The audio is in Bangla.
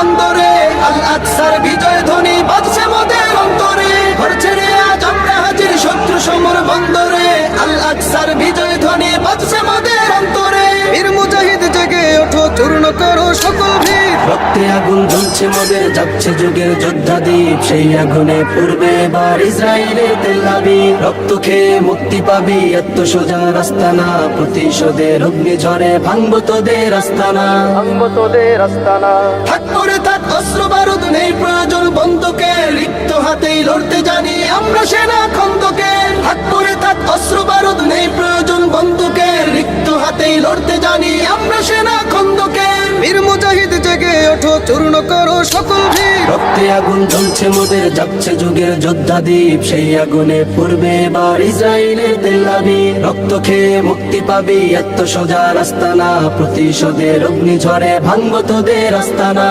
অন্তরে আল আকসার বিজয় ধ্বনি বাজছে মোদের অন্তরে, ঘর ছেড়ে আজ আমরা হাজির শত্রু সমর বন্দরে। আল আকসার বিজয় ধ্বনি বাজছে মোদের অন্তরে। বীর মুজাহিদ জেগে ওঠো, চূর্ণ করো সকল ভিড়। রক্তে আগুন জ্বলছে মোদের, যাচ্ছে যুগের যোদ্ধা দ্বীপ। সেই আগুনে পূর্বে এবার ইসরায়েলের তেল আবিব। রক্ত খেয়ে মুক্তি পাবি, এত সোজা রাস্তা না। প্রতিশোধের অগ্নি ঝরে ভাঙবো তোদের আস্তানা, ভাঙবো তোদের আস্তানা। থাক করে থাক অস্ত্র বারুদ, নেই প্রয়োজন বন্দুকে। রিক্ত হাতেই লড়তে জানি আমরা সেনা খন্দকে। থাক করে থাক অস্ত্র বারুদ, নেই প্রয়োজন বন্দুকে। রিক্ত হাতেই লড়তে জানি আমরা সেনা খন্দকে। বীর মুজাহিদ জেগে ওঠো, চূর্ণ করো সকল ভিড়। রক্তে আগুন জ্বলছে মোদের, যাচ্ছে যুগের যোদ্ধা দ্বীপ। সেই আগুনে পূর্বে এবার ইসরায়েলের তেল আবিব। রক্ত খেয়ে মুক্তি পাবি, এত সোজা রাস্তা না। প্রতিশোধের অগ্নি ঝরে ভাঙবো তোদের আস্তানা।